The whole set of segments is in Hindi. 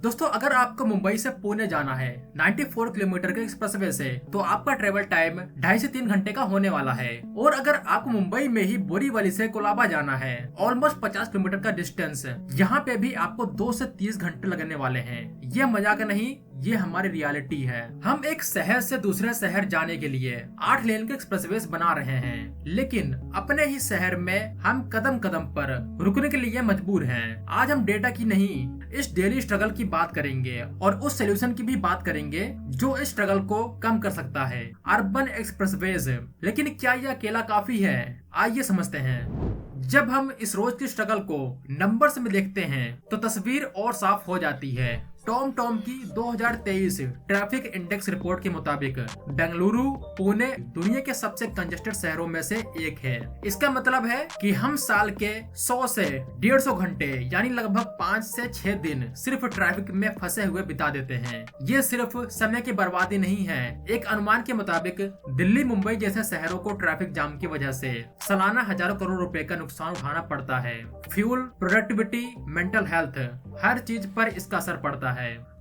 दोस्तों, अगर आपको मुंबई से पुणे जाना है 94 किलोमीटर के एक्सप्रेसवे से, तो आपका ट्रेवल टाइम 2.5 से 3 घंटे का होने वाला है। और अगर आपको मुंबई में ही बोरीवली से कोलाबा जाना है, ऑलमोस्ट 50 किलोमीटर का डिस्टेंस, यहाँ पे भी आपको 2 से 30 घंटे लगने वाले हैं। ये मजाक नहीं, ये हमारी रियलिटी है। हम एक शहर से दूसरे शहर जाने के लिए 8 लेन के एक्सप्रेसवेज बना रहे हैं, लेकिन अपने ही शहर में हम कदम कदम पर रुकने के लिए मजबूर हैं। आज हम डेटा की नहीं, इस डेली स्ट्रगल की बात करेंगे और उस सोल्यूशन की भी बात करेंगे जो इस स्ट्रगल को कम कर सकता है, अर्बन एक्सप्रेसवेज। लेकिन क्या ये अकेला काफी है? आइए समझते हैं। जब हम इस रोज की स्ट्रगल को नंबर्स में देखते हैं तो तस्वीर और साफ हो जाती है। टॉम की 2023 ट्रैफिक इंडेक्स रिपोर्ट के मुताबिक बेंगलुरु, पुणे दुनिया के सबसे कंजेस्टेड शहरों में से एक है। इसका मतलब है कि हम साल के 100 से 150 घंटे यानी लगभग 5 से 6 दिन सिर्फ ट्रैफिक में फंसे हुए बिता देते हैं। ये सिर्फ समय की बर्बादी नहीं है। एक अनुमान के मुताबिक दिल्ली, मुंबई जैसे शहरों को ट्रैफिक जाम की वजह से सालाना हजारों करोड़ रुपए का नुकसान उठाना पड़ता है। फ्यूल, प्रोडक्टिविटी, मेंटल हेल्थ, हर चीज पर इसका असर पड़ता है।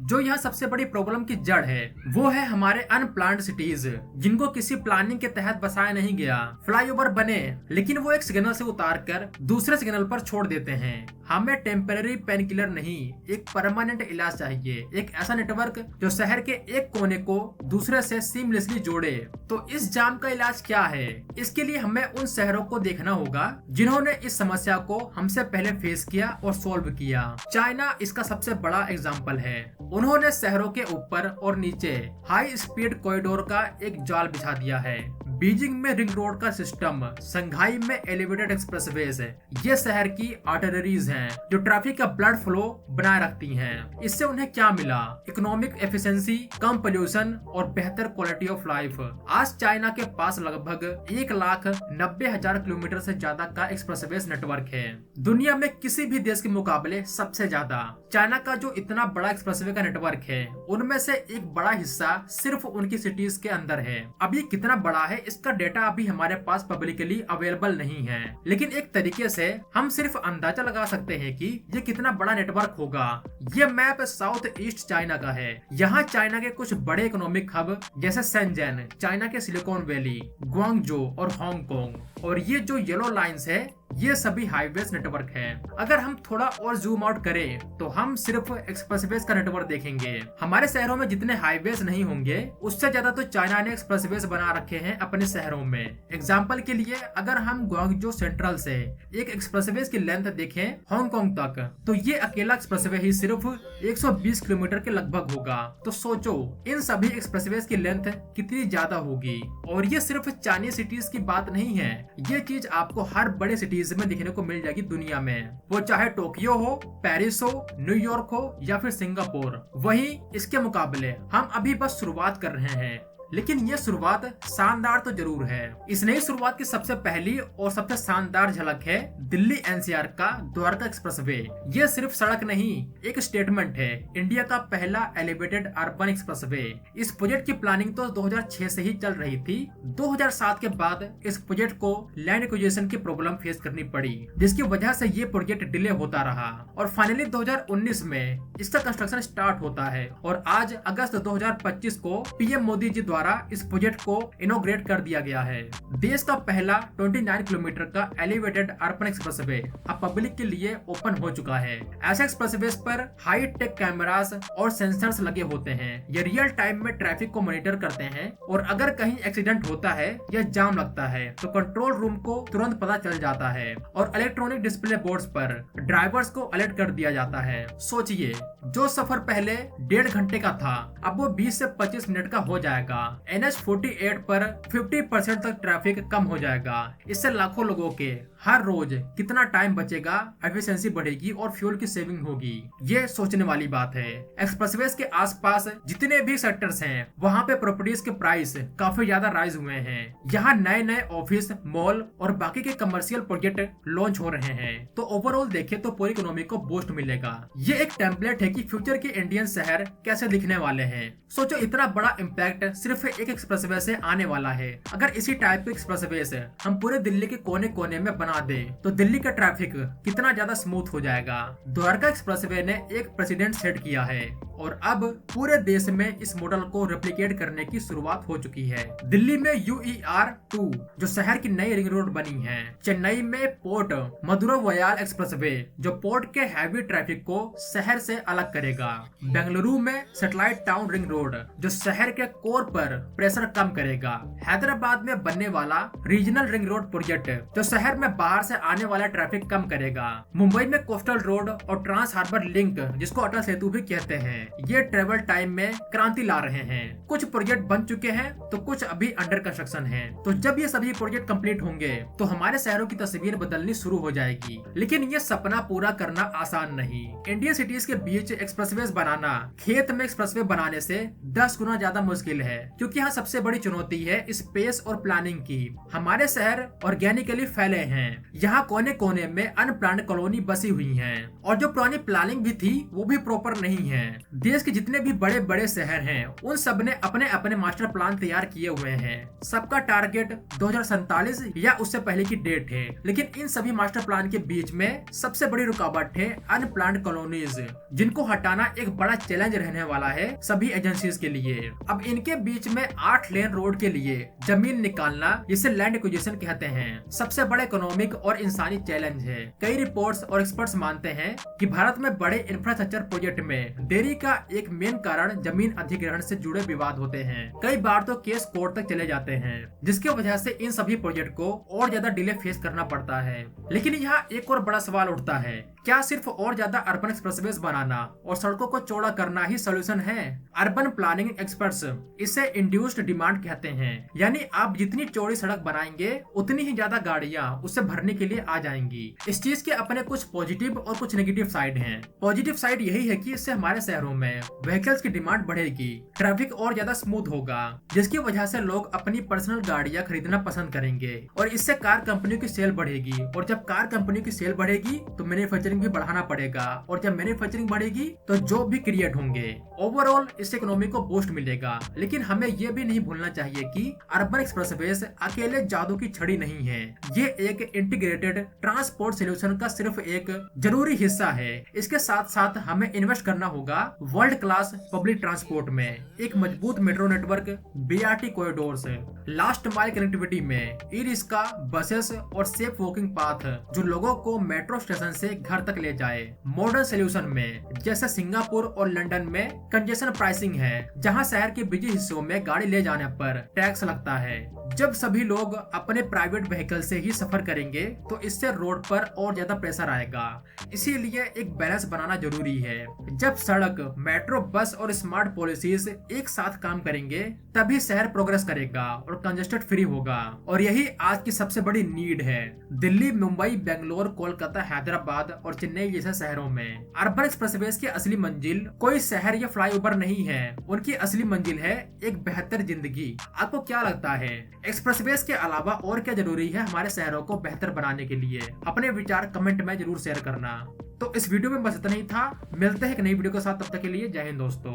जो यहाँ सबसे बड़ी प्रॉब्लम की जड़ है वो है हमारे अनप्लान्ड सिटीज, जिनको किसी प्लानिंग के तहत बसाया नहीं गया। फ्लाईओवर बने, लेकिन वो एक सिग्नल से उतारकर दूसरे सिग्नल पर छोड़ देते हैं। हमें टेम्पररी पेन किलर नहीं, एक परमानेंट इलाज चाहिए। एक ऐसा नेटवर्क जो शहर के एक कोने को दूसरे से सीमलेसली जोड़े। तो इस जाम का इलाज क्या है? इसके लिए हमें उन शहरों को देखना होगा जिन्होंने इस समस्या को हमसे पहले फेस किया और सॉल्व किया। चाइना इसका सबसे बड़ा एग्जाम्पल है। उन्होंने शहरों के ऊपर और नीचे हाई स्पीड कॉरिडोर का एक जाल बिछा दिया है। बीजिंग में रिंग रोड का सिस्टम, संघाई में एलिवेटेड एक्सप्रेसवेज, ये शहर की आर्टरीज हैं जो ट्रैफिक का ब्लड फ्लो बनाए रखती हैं। इससे उन्हें क्या मिला? इकोनॉमिक एफिशिएंसी, कम पोल्यूशन और बेहतर क्वालिटी ऑफ लाइफ। आज चाइना के पास लगभग 1,90,000 किलोमीटर से ज्यादा का एक्सप्रेसवेज नेटवर्क है। दुनिया में किसी भी देश के मुकाबले सबसे ज्यादा। चाइना का जो इतना बड़ा एक्सप्रेसवे का नेटवर्क है, उनमें से एक बड़ा हिस्सा सिर्फ उनकी सिटीज के अंदर है। अब ये कितना बड़ा है, इसका डेटा अभी हमारे पास पब्लिकली अवेलेबल नहीं है, लेकिन एक तरीके से हम सिर्फ अंदाजा लगा सकते हैं कि ये कितना बड़ा नेटवर्क होगा। ये मैप साउथ ईस्ट चाइना का है। यहाँ चाइना के कुछ बड़े इकोनॉमिक हब जैसे शेंजन, चाइना के सिलिकॉन वैली, ग्वांगजो और हांगकांग, और ये जो येलो लाइंस है ये सभी हाईवेज नेटवर्क है। अगर हम थोड़ा और जूम आउट करें तो हम सिर्फ एक्सप्रेसवेज का नेटवर्क देखेंगे। हमारे शहरों में जितने हाईवेज नहीं होंगे, उससे ज्यादा तो चाइना ने एक्सप्रेसवेज बना रखे हैं अपने शहरों में। एग्जाम्पल के लिए अगर हम ग्वांगजो सेंट्रल से एक एक्सप्रेसवेज की लेंथ देखें हांगकांग तक, तो ये अकेला एक्सप्रेसवे ही सिर्फ 120 किलोमीटर के लगभग होगा। तो सोचो इन सभी एक्सप्रेसवेज की लेंथ कितनी ज्यादा होगी। और ये सिर्फ चाइनीज सिटीज की बात नहीं है, ये चीज आपको हर बड़े सिटीज में देखने को मिल जाएगी दुनिया में, वो चाहे टोक्यो हो, पेरिस हो, न्यूयॉर्क हो या फिर सिंगापुर। वहीं इसके मुकाबले हम अभी बस शुरुआत कर रहे हैं, लेकिन ये शुरुआत शानदार तो जरूर है। इस नई शुरुआत की सबसे पहली और सबसे शानदार झलक है दिल्ली एनसीआर का द्वारका एक्सप्रेसवे। ये सिर्फ सड़क नहीं, एक स्टेटमेंट है। इंडिया का पहला एलिवेटेड अर्बन एक्सप्रेसवे। इस प्रोजेक्ट की प्लानिंग तो 2006 से ही चल रही थी। 2007 के बाद इस प्रोजेक्ट को लैंड एक्विजिशन की प्रॉब्लम फेस करनी पड़ी, जिसकी वजह से ये प्रोजेक्ट डिले होता रहा और फाइनली 2019 में इसका कंस्ट्रक्शन स्टार्ट होता है। और आज अगस्त 2025 को पीएम मोदी जी द्वारा इस प्रोजेक्ट को इनॉग्रेट कर दिया गया है। देश का पहला 29 किलोमीटर का एलिवेटेड अर्बन एक्सप्रेसवे अब पब्लिक के लिए ओपन हो चुका है। ऐसे एक्सप्रेसवेज पर हाई टेक कैमरास और सेंसर्स लगे होते हैं। ये रियल टाइम में ट्रैफिक को मॉनिटर करते हैं और अगर कहीं एक्सीडेंट होता है या जाम लगता है तो कंट्रोल रूम को तुरंत पता चल जाता है और इलेक्ट्रॉनिक डिस्प्ले बोर्ड्स पर ड्राइवर्स को अलर्ट कर दिया जाता है। सोचिए, जो सफर पहले 1.5 घंटे का था, अब वो 20 से 25 मिनट का हो जाएगा। NH48 पर 50% तक ट्रैफिक कम हो जाएगा। इससे लाखों लोगों के हर रोज कितना टाइम बचेगा, एफिशिएंसी बढ़ेगी और फ्यूल की सेविंग होगी। ये सोचने वाली बात है। एक्सप्रेसवेज के आसपास जितने भी सेक्टर्स हैं, वहाँ पे प्रॉपर्टीज के प्राइस काफी ज्यादा राइज हुए हैं। यहाँ नए नए ऑफिस, मॉल और बाकी के कमर्शियल प्रोजेक्ट लॉन्च हो रहे हैं। तो ओवरऑल देखे तो पूरी इकोनॉमी को बूस्ट मिलेगा। ये एक टेम्पलेट है कि फ्यूचर के इंडियन शहर कैसे दिखने वाले हैं। सोचो, इतना बड़ा इम्पैक्ट सिर्फ सिर्फ एक एक्सप्रेसवे से आने वाला है। अगर इसी टाइप के एक्सप्रेसवे से हम पूरे दिल्ली के कोने कोने में बना दे तो दिल्ली का ट्रैफिक कितना ज्यादा स्मूथ हो जाएगा। द्वारका एक्सप्रेसवे ने एक प्रेसिडेंट सेट किया है और अब पूरे देश में इस मॉडल को रेप्लिकेट करने की शुरुआत हो चुकी है। दिल्ली में UER-2 जो शहर की नई रिंग रोड बनी है। चेन्नई में पोर्ट मदुरवायल एक्सप्रेसवे जो पोर्ट के हैवी ट्रैफिक को शहर से अलग करेगा। बेंगलुरु में सैटेलाइट टाउन रिंग रोड जो शहर के कोर पर प्रेशर कम करेगा। हैदराबाद में बनने वाला रीजनल रिंग रोड प्रोजेक्ट जो शहर में बाहर से आने वाला ट्रैफिक कम करेगा। मुंबई में कोस्टल रोड और ट्रांस हार्बर लिंक जिसको अटल सेतु भी कहते हैं, ये ट्रेवल टाइम में क्रांति ला रहे हैं। कुछ प्रोजेक्ट बन चुके हैं तो कुछ अभी अंडर कंस्ट्रक्शन हैं। तो जब ये सभी प्रोजेक्ट कंप्लीट होंगे तो हमारे शहरों की तस्वीर बदलनी शुरू हो जाएगी। लेकिन ये सपना पूरा करना आसान नहीं। इंडियन सिटीज के बीच एक्सप्रेसवेज बनाना खेत में एक्सप्रेसवे बनाने से 10 गुना ज्यादा मुश्किल है, क्योंकि यहाँ सबसे बड़ी चुनौती है स्पेस और प्लानिंग की। हमारे शहर ऑर्गेनिकली फैले हैं। यहाँ कोने कोने में अनप्लान्ड कॉलोनी बसी हुई है और जो पुरानी प्लानिंग भी थी वो भी प्रॉपर नहीं है। देश के जितने भी बड़े बड़े शहर हैं उन सब ने अपने अपने मास्टर प्लान तैयार किए हुए हैं। सबका टारगेट 2047 या उससे पहले की डेट है। लेकिन इन सभी मास्टर प्लान के बीच में सबसे बड़ी रुकावट है अनप्लान्ड कॉलोनीज, जिनको हटाना एक बड़ा चैलेंज रहने वाला है सभी एजेंसीज के लिए। अब इनके बीच में 8 लेन रोड के लिए जमीन निकालना, जिसे लैंड एक्विजिशन कहते हैं, सबसे बड़ा इकोनॉमिक और इंसानी चैलेंज है। कई रिपोर्ट्स और एक्सपर्ट्स मानते हैं कि भारत में बड़े इंफ्रास्ट्रक्चर प्रोजेक्ट में देरी का एक मेन कारण जमीन अधिग्रहण से जुड़े विवाद होते हैं। कई बार तो केस कोर्ट तक चले जाते हैं, जिसकी वजह से इन सभी प्रोजेक्ट को और ज्यादा डिले फेस करना पड़ता है। लेकिन यहाँ एक और बड़ा सवाल उठता है, क्या सिर्फ और ज्यादा अर्बन एक्सप्रेसवेज बनाना और सड़कों को चौड़ा करना ही सोल्यूशन है? अर्बन प्लानिंग एक्सपर्ट्स इसे इंड्यूस्ड डिमांड कहते हैं, यानी आप जितनी चौड़ी सड़क बनाएंगे उतनी ही ज्यादा गाड़ियां उससे भरने के लिए आ जाएंगी। इस चीज के अपने कुछ पॉजिटिव और कुछ नेगेटिव साइड हैं। पॉजिटिव साइड यही है कि इससे हमारे शहरों में व्हीकल्स की डिमांड बढ़ेगी, ट्रैफिक और ज्यादा स्मूथ होगा, जिसकी वजह से लोग अपनी पर्सनल गाड़ियां खरीदना पसंद करेंगे और इससे कार कंपनियों की सेल बढ़ेगी। और जब कार कंपनियों की सेल बढ़ेगी तो मैन्युफैक्चरिंग भी बढ़ाना पड़ेगा और जब मैन्युफैक्चरिंग बढ़ेगी तो जॉब भी क्रिएट होंगे। ओवरऑल इससे इकोनॉमी को बूस्ट मिलेगा। लेकिन हमें ये भी नहीं भूलना चाहिए कि अर्बन एक्सप्रेसवेज अकेले जादू की छड़ी नहीं है। ये एक इंटीग्रेटेड ट्रांसपोर्ट सॉल्यूशन का सिर्फ एक जरूरी हिस्सा है। इसके साथ साथ हमें इन्वेस्ट करना होगा वर्ल्ड क्लास पब्लिक ट्रांसपोर्ट में, एक मजबूत metro network, BRT corridors, last mile connectivity में ई रिक्शा, बसेस और सेफ वॉकिंग पाथ जो लोगों को मेट्रो स्टेशन से घर तक ले जाए। मॉडर्न सोल्यूशन में जैसे सिंगापुर और लंदन में कंजेशन प्राइसिंग है, जहां शहर के बिजी हिस्सों में गाड़ी ले जाने पर टैक्स लगता है। जब सभी लोग अपने प्राइवेट व्हीकल से ही सफर करेंगे तो इससे रोड पर और ज्यादा प्रेशर आएगा। इसीलिए एक बैलेंस बनाना जरूरी है। जब सड़क, मेट्रो, बस और स्मार्ट पॉलिसीज एक साथ काम करेंगे तभी शहर प्रोग्रेस करेगा और कंजेस्टेड फ्री होगा। और यही आज की सबसे बड़ी नीड है। दिल्ली, मुंबई, बेंगलोर, कोलकाता, हैदराबाद और चेन्नई जैसे शहरों में अर्बन एक्सप्रेसवेज की असली मंजिल कोई शहर या फ्लाईओवर नहीं है। उनकी असली मंजिल है एक बेहतर जिंदगी। आपको क्या लगता है, एक्सप्रेसवेज के अलावा और क्या जरूरी है हमारे शहरों को बेहतर बनाने के लिए? अपने विचार कमेंट में जरूर शेयर करना। तो इस वीडियो में बस इतना ही था। मिलते हैं एक नई वीडियो के साथ, तब तक के लिए जय हिंद दोस्तों।